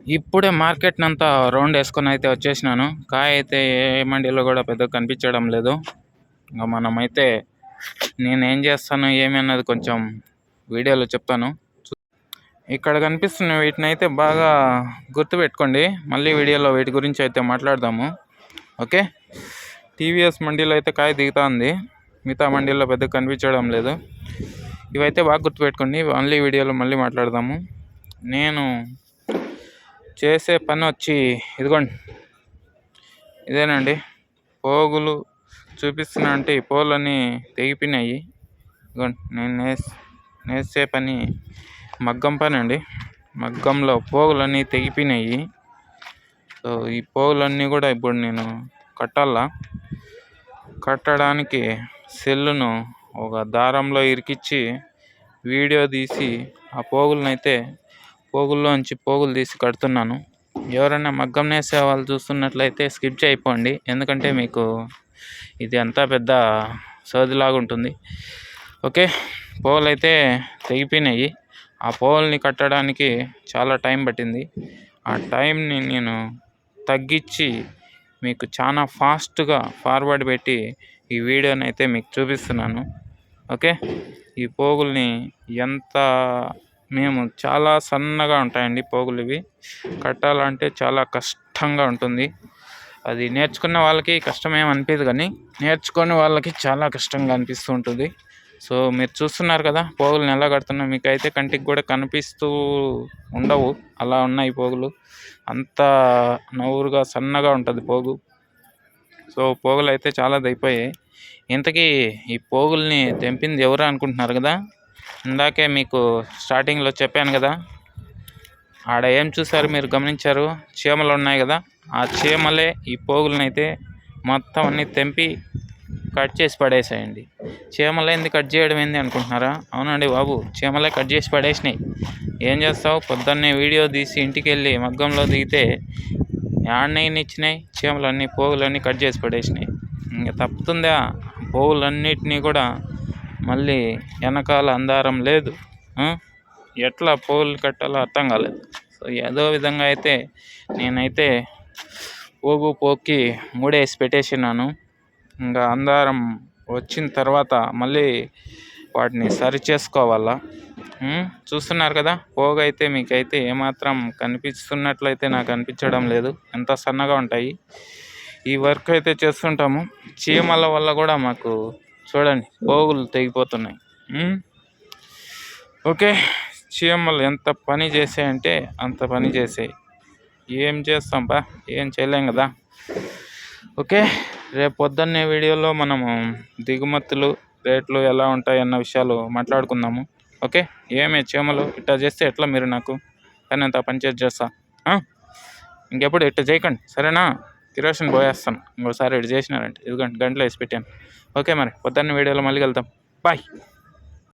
ఇప్పుడే మార్కెట్‌నంతా రౌండేసుకొనైతే వచ్చేసినాను. కాయైతే ఏ మండీలో గూడా పెద్దగా కనిపించడం లేదు. ఇంగ మనమైతే నేనేం జేస్తాను, ఏమి అన్నది కొంచెం వీడియోలో చెప్తాను. ఇక్కడ కనిపిస్తున్న వీటినైతే బాగా గుర్తుపెట్టుకోండి. మళ్ళీ వీడియోలో వీటి గురించి అయితే మాట్లాడదాము. ఓకే. టీవీఎస్ మండీలో అయితే కాయ దిగుతా ఉంది. మిగతా మండీల్లో పెద్దగా కనిపించడం లేదు. ఇవైతే బాగా గుర్తుపెట్టుకోండి. మళ్ళీ వీడియోలో మళ్ళీ మాట్లాడదాము. నేను చేసే పని వచ్చి ఇదిగోండి, ఇదేనండి. పోగులు చూపిస్తున్నా అంటే ఈ పోగులన్నీ తెగిపోయినాయి. ఇదిగోండి, నేను నేసే పని మగ్గం పని అండి. మగ్గంలో పోగులన్నీ తెగిపోయినాయి. సో ఈ పోగులన్నీ కూడా ఇప్పుడు నేను కట్టడానికి సెల్లును ఒక దారంలో ఇరికిచ్చి వీడియో తీసి ఆ పోగుల్లోంచి పోగులు తీసి కడుతున్నాను. ఎవరైనా మగ్గం నేసే వాళ్ళు చూస్తున్నట్లయితే స్కిప్ చేయకండి, ఎందుకంటే మీకు ఇది అంతా పెద్ద సోదిలాగా ఉంటుంది. ఓకే. పోగులు అయితే తెగిపోయినాయి. ఆ పోగుల్ని కట్టడానికి చాలా టైం పట్టింది. ఆ టైంని నేను తగ్గించి మీకు చాలా ఫాస్ట్గా ఫార్వర్డ్ పెట్టి ఈ వీడియోని అయితే మీకు చూపిస్తున్నాను. ఓకే. ఈ పోగుల్ని మేము చాలా సన్నగా ఉంటాయండి పోగులు. ఇవి కట్టాలంటే చాలా కష్టంగా ఉంటుంది. అది నేర్చుకున్న వాళ్ళకి కష్టమేం అనిపించదు, కానీ నేర్చుకునే వాళ్ళకి చాలా కష్టంగా అనిపిస్తూ ఉంటుంది. సో మీరు చూస్తున్నారు కదా పోగులను ఎలా కడుతున్నా. మీకైతే కంటికి కూడా కనిపిస్తూ ఉండవు, అలా ఉన్నాయి పోగులు. అంత నవ్వురుగా సన్నగా ఉంటుంది పోగు. సో పోగులు అయితే చాలా దైపోయాయి. ఇంతకీ ఈ పోగుల్ని తెంపింది ఎవరు అనుకుంటున్నారు కదా. ఇందాకే మీకు స్టార్టింగ్లో చెప్పాను కదా, ఆడ ఏం చూసారు మీరు, గమనించారు, చీమలు ఉన్నాయి కదా. ఆ చీమలే ఈ పోగులను అయితే మొత్తం అన్నీ తెంపి కట్ చేసి పడేసాయండి. చీమలేంది కట్ చేయడం ఏంది అనుకుంటున్నారా? అవునండి బాబు, చీమలే కట్ చేసి పడేసినాయి. ఏం చేస్తావు, పొద్దున్నే వీడియో తీసి ఇంటికి వెళ్ళి మగ్గంలో దిగితే యాడ్నైనా ఇచ్చినాయి చీమలన్నీ, పోగులన్నీ కట్ చేసి పడేసినాయి. ఇంకా తప్పుతుందా? పోగులన్నిటినీ కూడా మళ్ళీ వెనకాల అందారం లేదు. ఎట్లా పోగులు కట్టాలో అర్థం కాలేదు. సో ఏదో విధంగా అయితే నేనైతే పోగుకి మూడేసి పెట్టేసినాను. ఇంకా అందారం వచ్చిన తర్వాత మళ్ళీ వాటిని సరి చేసుకోవాలా. చూస్తున్నారు కదా, పోగు అయితే మీకైతే ఏమాత్రం కనిపిస్తున్నట్లయితే నాకు అనిపించడం లేదు, ఎంత సన్నగా ఉంటాయి. ఈ వర్క్ అయితే చేస్తుంటాము. చీమల వల్ల కూడా మాకు చూడండి పోగులు తెగిపోతున్నాయి. ఓకే. చీమలు ఎంత పని చేసాయంటే అంత పని చేసాయి. ఏం చేస్తాం ఏం చేయలేం కదా. ఓకే. రేపు పొద్దున్నే వీడియోలో మనము దిగుమతులు, రేట్లు ఎలా ఉంటాయి అన్న విషయాలు మాట్లాడుకుందాము. ఓకే. ఏమే చీమలు ఇట్లా చేస్తే ఎట్లా మీరు నాకు కానీ అంత పని చేస్తా. ఇంకెప్పుడు ఇట్లా చేయకండి, సరేనా? కిరోసిన్ పోయేస్తాను ఇంకోసారి ఇటు చేసినారంటే. ఇదిగోండి గంటలో వేసి పెట్టాను. ఓకే, మరి పొద్దున్న వీడియోలో మళ్ళీ వెళ్తాం. బాయ్.